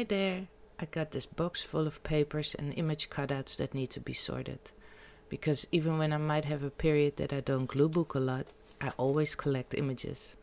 right there, I got this box full of papers and image cutouts that need to be sorted. Because even when I might have a period that I don't gluebook a lot, I always collect images.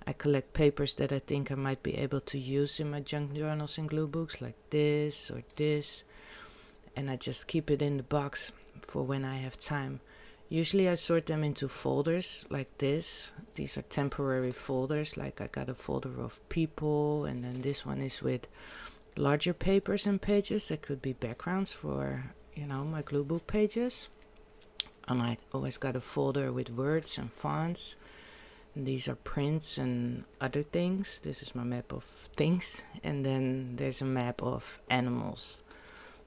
I collect papers that I think I might be able to use in my junk journals and gluebooks, like this or this. And I just keep it in the box for when I have time. Usually I sort them into folders like this. These are temporary folders, like I got a folder of people, and then this one is with larger papers and pages that could be backgrounds for, you know, my gluebook pages. And I always got a folder with words and fonts. And these are prints and other things. This is my map of things. And then there's a map of animals.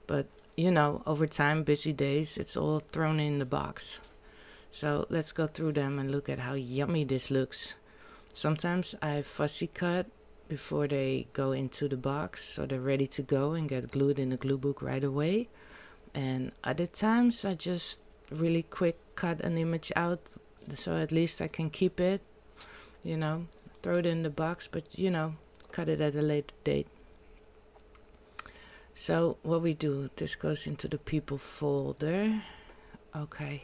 But, you know, over time, busy days, it's all thrown in the box. So let's go through them and look at how yummy this looks. Sometimes I fussy cut before they go into the box, so they're ready to go and get glued in the gluebook right away. And other times I just really quick cut an image out, so at least I can keep it, you know, throw it in the box, but you know, cut it at a later date. So what we do, this goes into the people folder. Okay,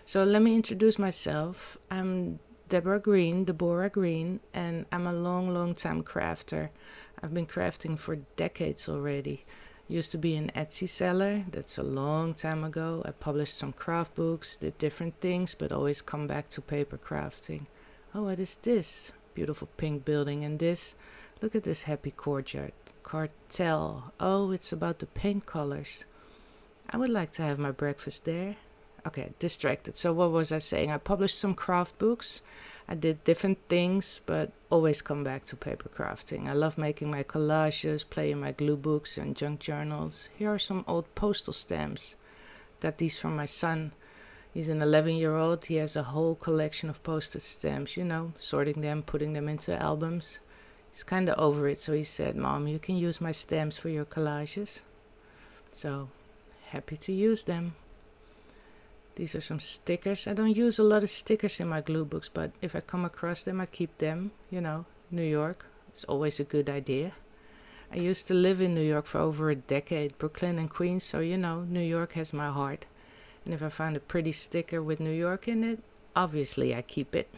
so let me introduce myself. I'm Deborah Green, and I'm a long time crafter. I've been crafting for decades already. Used to be an Etsy seller, that's a long time ago. I published some craft books, did different things, but always come back to paper crafting. Oh, what is this? Beautiful pink building. And this, look at this happy courtyard. Cartel. Oh, it's about the paint colors. I would like to have my breakfast there. Okay, distracted. So what was I saying? I published some craft books. I did different things, but always come back to paper crafting. I love making my collages, playing my gluebooks and junk journals. Here are some old postal stamps. Got these from my son. He's an 11-year-old. He has a whole collection of postage stamps, you know, sorting them, putting them into albums. He's kind of over it, so he said, "Mom, you can use my stamps for your collages." So, happy to use them. These are some stickers. I don't use a lot of stickers in my gluebooks, but if I come across them, I keep them. You know, New York is always a good idea. I used to live in New York for over a decade, Brooklyn and Queens, so you know, New York has my heart. And if I find a pretty sticker with New York in it, obviously I keep it.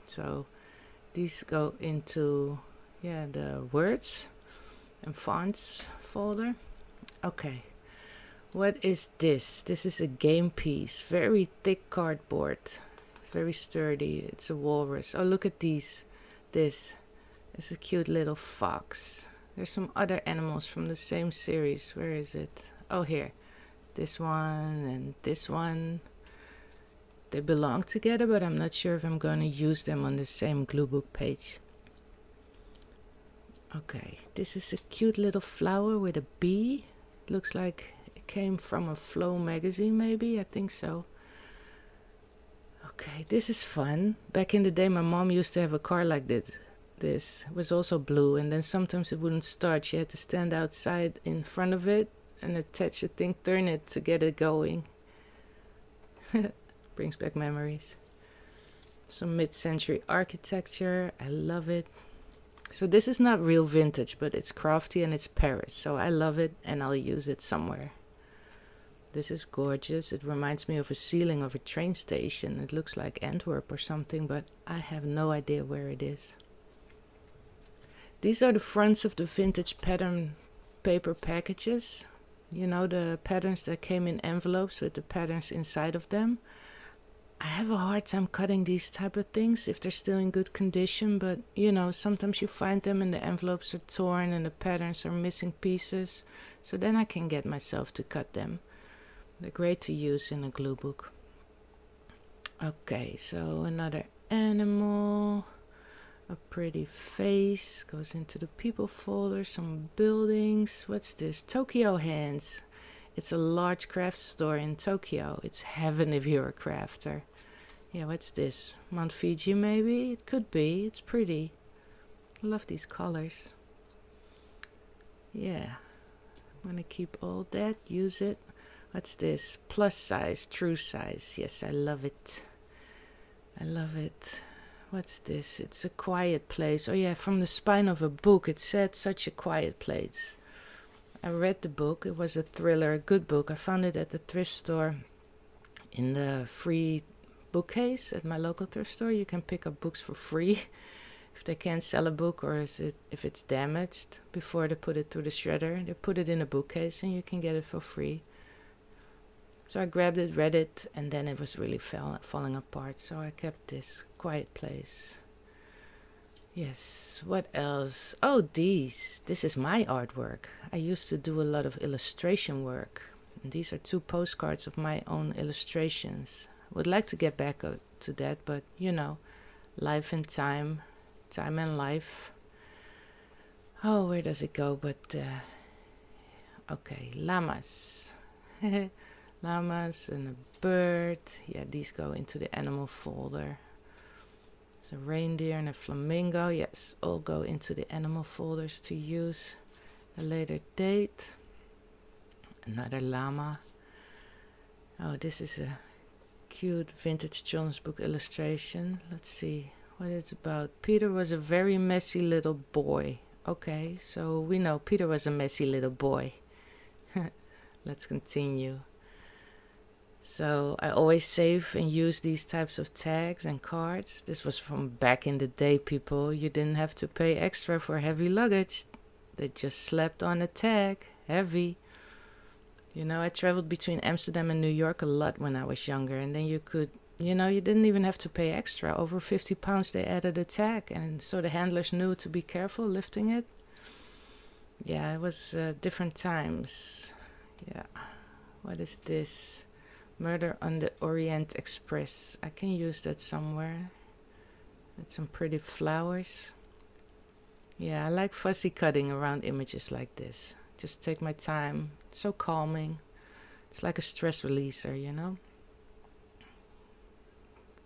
So these go into, yeah, the words and fonts folder. Okay. What is this? This is a game piece. Very thick cardboard. Very sturdy. It's a walrus. Oh, look at these. This is a cute little fox. There's some other animals from the same series. Where is it? Oh, here. This one and this one. They belong together, but I'm not sure if I'm going to use them on the same gluebook page. Okay. This is a cute little flower with a bee. It looks like came from a Flow magazine, maybe. I think so. Okay, this is fun. Back in the day, my mom used to have a car like this. This was also blue, and then sometimes it wouldn't start. She had to stand outside in front of it and attach the thing, turn it to get it going. Brings back memories. Some mid-century architecture. I love it. So this is not real vintage, but it's crafty and it's Paris. So I love it and I'll use it somewhere. This is gorgeous. It reminds me of a ceiling of a train station. It looks like Antwerp or something, but I have no idea where it is. These are the fronts of the vintage pattern paper packages. You know, the patterns that came in envelopes with the patterns inside of them. I have a hard time cutting these type of things if they're still in good condition, but you know, sometimes you find them and the envelopes are torn and the patterns are missing pieces. So then I can get myself to cut them. They're great to use in a gluebook. Okay, so another animal, a pretty face, goes into the people folder, some buildings. What's this? Tokyo Hands. It's a large craft store in Tokyo. It's heaven if you're a crafter. Yeah, what's this? Mount Fuji maybe? It could be. It's pretty. I love these colors. Yeah, I'm gonna keep all that, use it. What's this? Plus size, true size. Yes, I love it. I love it. What's this? It's a quiet place. Oh yeah, from the spine of a book. It said such a quiet place. I read the book. It was a thriller, a good book. I found it at the thrift store in the free bookcase at my local thrift store. You can pick up books for free if they can't sell a book, or if it's damaged before they put it through the shredder. They put it in a bookcase and you can get it for free. So I grabbed it, read it, and then it was really falling apart. So I kept this quiet place. Yes, what else? Oh, these. This is my artwork. I used to do a lot of illustration work. And these are 2 postcards of my own illustrations. Would like to get back to that, but you know, life and time and life. Oh, where does it go? But, okay, llamas. Llamas and a bird. Yeah, these go into the animal folder. There's a reindeer and a flamingo. Yes, all go into the animal folders to use a later date. Another llama. Oh, this is a cute vintage children's book illustration. Let's see what it's about. Peter was a very messy little boy. Okay, so we know Peter was a messy little boy. Let's continue. So I always save and use these types of tags and cards. This was from back in the day, people. You didn't have to pay extra for heavy luggage. They just slapped on a tag. Heavy. You know, I traveled between Amsterdam and New York a lot when I was younger. And then you could, you know, you didn't even have to pay extra. Over 50 pounds they added a tag. And so the handlers knew to be careful lifting it. Yeah, it was different times. Yeah. What is this? Murder on the Orient Express. I can use that somewhere. With some pretty flowers. Yeah, I like fussy cutting around images like this. Just take my time. It's so calming. It's like a stress releaser, you know?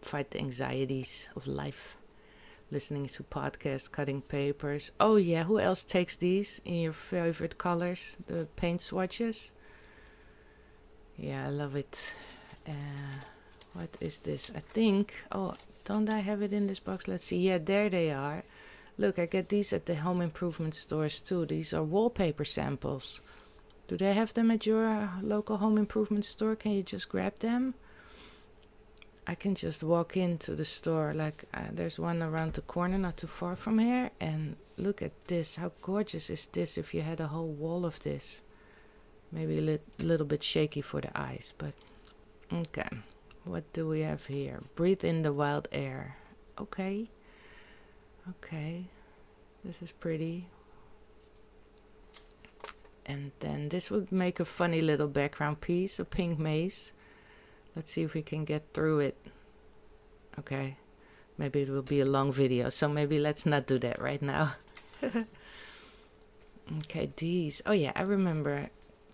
Fight the anxieties of life. Listening to podcasts, cutting papers. Oh yeah, who else takes these in your favorite colors? The paint swatches? Yeah, I love it. What is this? I think, oh, don't I have it in this box? Let's see. Yeah, there they are. Look, I get these at the home improvement stores too. These are wallpaper samples. Do they have them at your local home improvement store? Can you just grab them? I can just walk into the store. Like, there's one around the corner, not too far from here. And look at this. How gorgeous is this if you had a whole wall of this? Maybe a little bit shaky for the eyes, but okay. What do we have here? Breathe in the wild air. Okay. Okay. This is pretty. And then this would make a funny little background piece, a pink maze. Let's see if we can get through it. Okay. Maybe it will be a long video, so maybe let's not do that right now. Okay, these. Oh yeah, I remember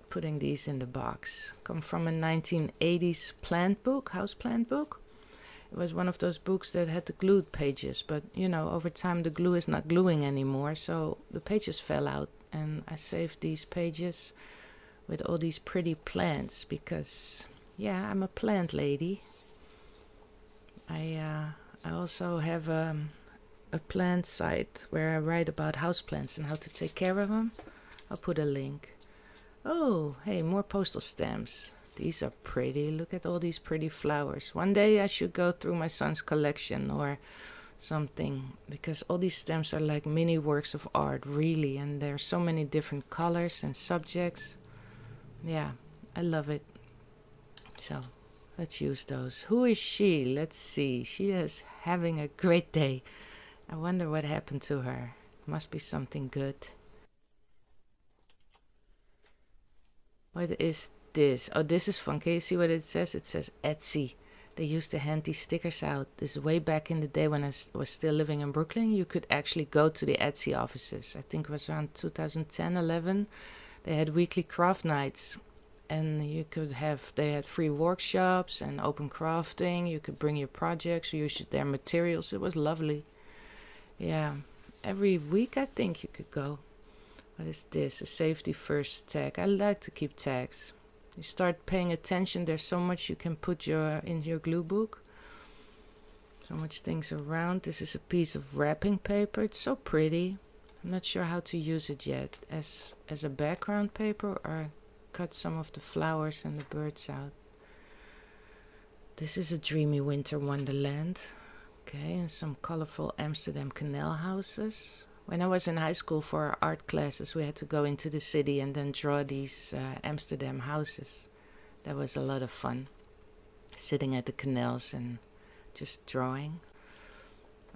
putting these in the box. Come from a 1980s plant book, house plant book. It was one of those books that had the glued pages, but you know, over time the glue is not gluing anymore, so the pages fell out, and I saved these pages with all these pretty plants because, yeah, I'm a plant lady. I also have a plant site where I write about houseplants and how to take care of them. I'll put a link. Oh, hey, more postal stamps. These are pretty. Look at all these pretty flowers. One day I should go through my son's collection or something, because all these stamps are like mini works of art, really, and there are so many different colors and subjects. Yeah, I love it. So let's use those. Who is she? Let's see. She is having a great day. I wonder what happened to her. Must be something good. What is this? Oh, this is fun. Can you see what it says? It says Etsy. They used to hand these stickers out. This is way back in the day when I was still living in Brooklyn. You could actually go to the Etsy offices. I think it was around 2010, 11. They had weekly craft nights. And you could have, they had free workshops and open crafting. You could bring your projects, use their materials. It was lovely. Yeah, every week I think you could go. What is this? A safety first tag. I like to keep tags. You start paying attention. There's so much you can put in your glue book. So much things around. This is a piece of wrapping paper. It's so pretty. I'm not sure how to use it yet. As a background paper, or cut some of the flowers and the birds out. This is a dreamy winter wonderland. Okay, and some colorful Amsterdam canal houses. When I was in high school for our art classes, we had to go into the city and then draw these Amsterdam houses. That was a lot of fun. Sitting at the canals and just drawing.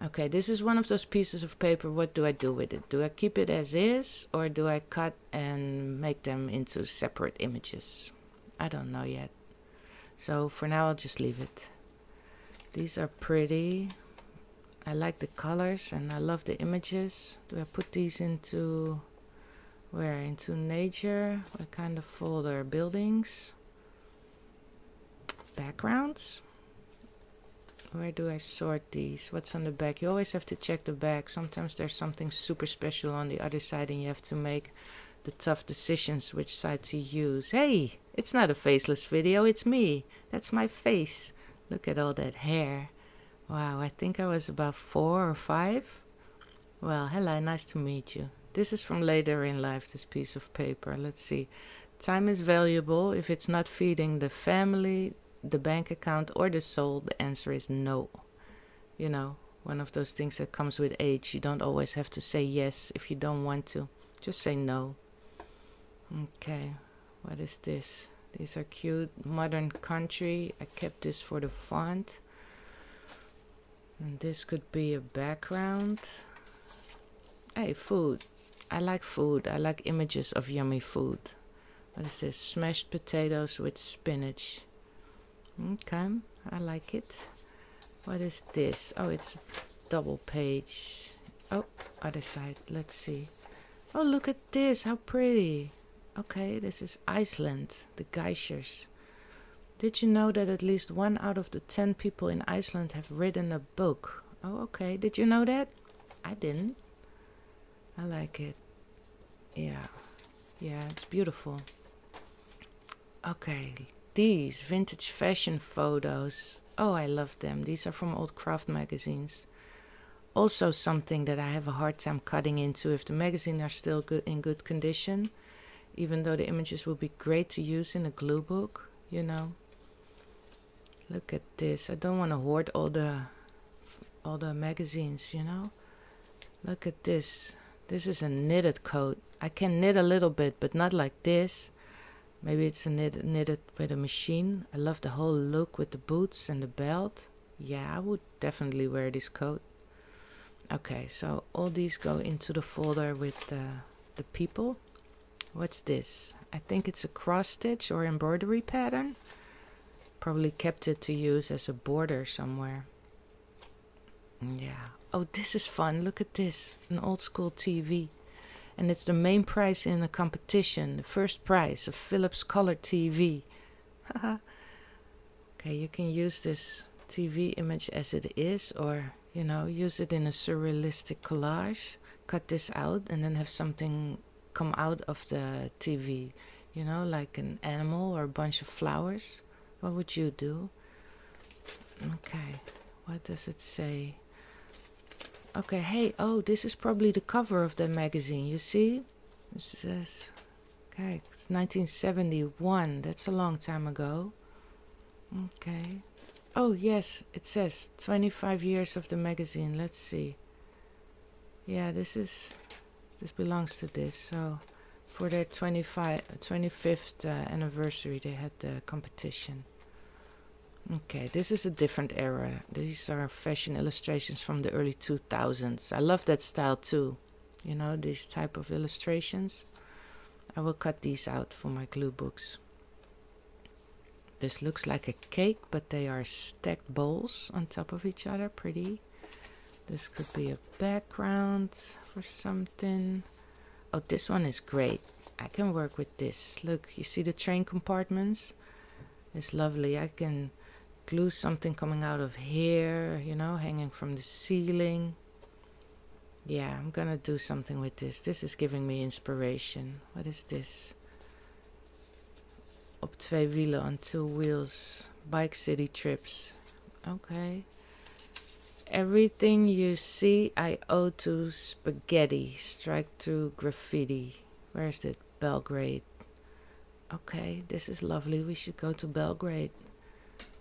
Okay, this is one of those pieces of paper. What do I do with it? Do I keep it as is, or do I cut and make them into separate images? I don't know yet. So for now, I'll just leave it. These are pretty. I like the colors and I love the images. Do I put these into where? Into nature? What kind of folder? Buildings? Backgrounds? Where do I sort these? What's on the back? You always have to check the back. Sometimes there's something super special on the other side and you have to make the tough decisions which side to use. Hey, it's not a faceless video, it's me. That's my face. Look at all that hair. Wow, I think I was about 4 or 5. Well, hello, nice to meet you. This is from later in life, this piece of paper. Let's see. Time is valuable. If it's not feeding the family, the bank account, or the soul, the answer is no. You know, one of those things that comes with age. You don't always have to say yes if you don't want to. Just say no. Okay, what is this? These are cute. Modern country. I kept this for the font. And this could be a background. Hey, food. I like food. I like images of yummy food. What is this? Smashed potatoes with spinach. Okay, I like it. What is this? Oh, it's a double page. Oh, other side. Let's see. Oh, look at this. How pretty. Okay, this is Iceland. The geysers. Did you know that at least 1 out of the 10 people in Iceland have written a book? Oh, okay. Did you know that? I didn't. I like it. Yeah. Yeah, it's beautiful. Okay. These vintage fashion photos. Oh, I love them. These are from old craft magazines. Also something that I have a hard time cutting into if the magazines are still in good condition. Even though the images would be great to use in a glue book, you know. Look at this. I don't want to hoard all the magazines, you know. Look at this. This is a knitted coat. I can knit a little bit, but not like this. Maybe it's a knitted with a machine. I love the whole look with the boots and the belt. Yeah, I would definitely wear this coat. Okay, so all these go into the folder with the people. What's this? I think it's a cross stitch or embroidery pattern. Probably kept it to use as a border somewhere. Yeah. Oh, this is fun. Look at this. An old school TV. And it's the main prize in a competition. The first prize, a Philips color TV. Okay, you can use this TV image as it is, or, you know, use it in a surrealistic collage. Cut this out and then have something come out of the TV. You know, like an animal or a bunch of flowers. What would you do? Okay, what does it say? Okay, hey, oh, this is probably the cover of the magazine, you see? This says, okay, it's 1971, that's a long time ago. Okay. Oh, yes, it says 25 years of the magazine, let's see. Yeah, this belongs to this, so for their 25th anniversary, they had the competition. Okay, this is a different era. These are fashion illustrations from the early 2000s. I love that style too. You know, these type of illustrations. I will cut these out for my glue books. This looks like a cake, but they are stacked bowls on top of each other. Pretty. This could be a background for something. Oh, this one is great. I can work with this. Look, you see the train compartments? It's lovely. I can glue something coming out of here, you know, hanging from the ceiling. Yeah, I'm gonna do something with this. This is giving me inspiration. What is this? Op 2 wielen, on 2 wheels. Bike city trips. Okay. Everything you see I owe to spaghetti. Strike through graffiti. Where is it? Belgrade. Okay, this is lovely. We should go to Belgrade.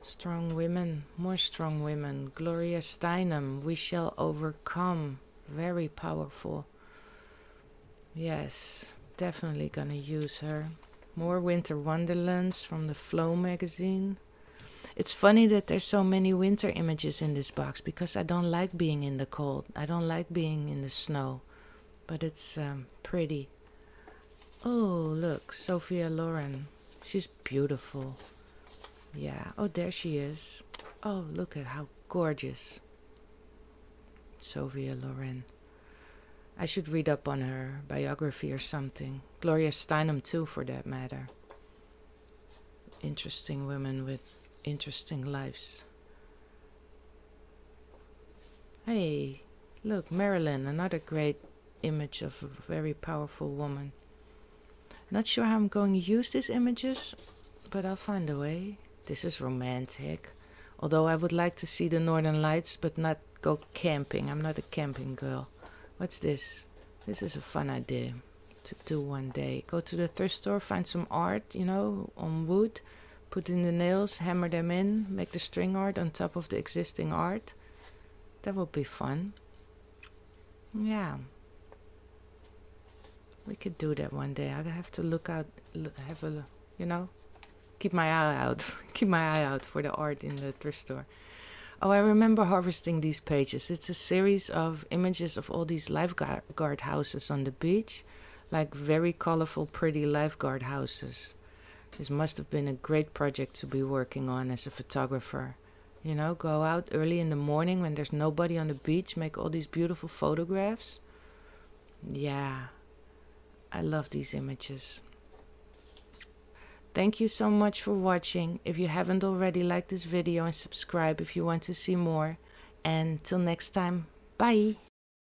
Strong women. More strong women. Gloria Steinem. We shall overcome. Very powerful. Yes, definitely gonna use her. More winter wonderlands from the Flow magazine. It's funny that there's so many winter images in this box because I don't like being in the cold. I don't like being in the snow. But it's pretty. Oh, look, Sophia Loren. She's beautiful. Yeah, oh, there she is. Oh, look at how gorgeous. Sophia Loren. I should read up on her biography or something. Gloria Steinem too, for that matter. Interesting women with interesting lives. Hey, look, Marilyn, another great image of a very powerful woman. Not sure how I'm going to use these images, but I'll find a way. This is romantic. Although I would like to see the Northern Lights, but not go camping. I'm not a camping girl. What's this? This is a fun idea to do one day. Go to the thrift store, find some art, you know, on wood. Put in the nails, hammer them in, make the string art on top of the existing art. That would be fun. Yeah. We could do that one day. I have to look out, have a, you know, keep my eye out. Keep my eye out for the art in the thrift store. Oh, I remember harvesting these pages. It's a series of images of all these lifeguard houses on the beach. Like very colorful, pretty lifeguard houses. This must have been a great project to be working on as a photographer. You know, go out early in the morning when there's nobody on the beach, make all these beautiful photographs. Yeah, I love these images. Thank you so much for watching. If you haven't already, like this video and subscribe if you want to see more. And till next time, bye!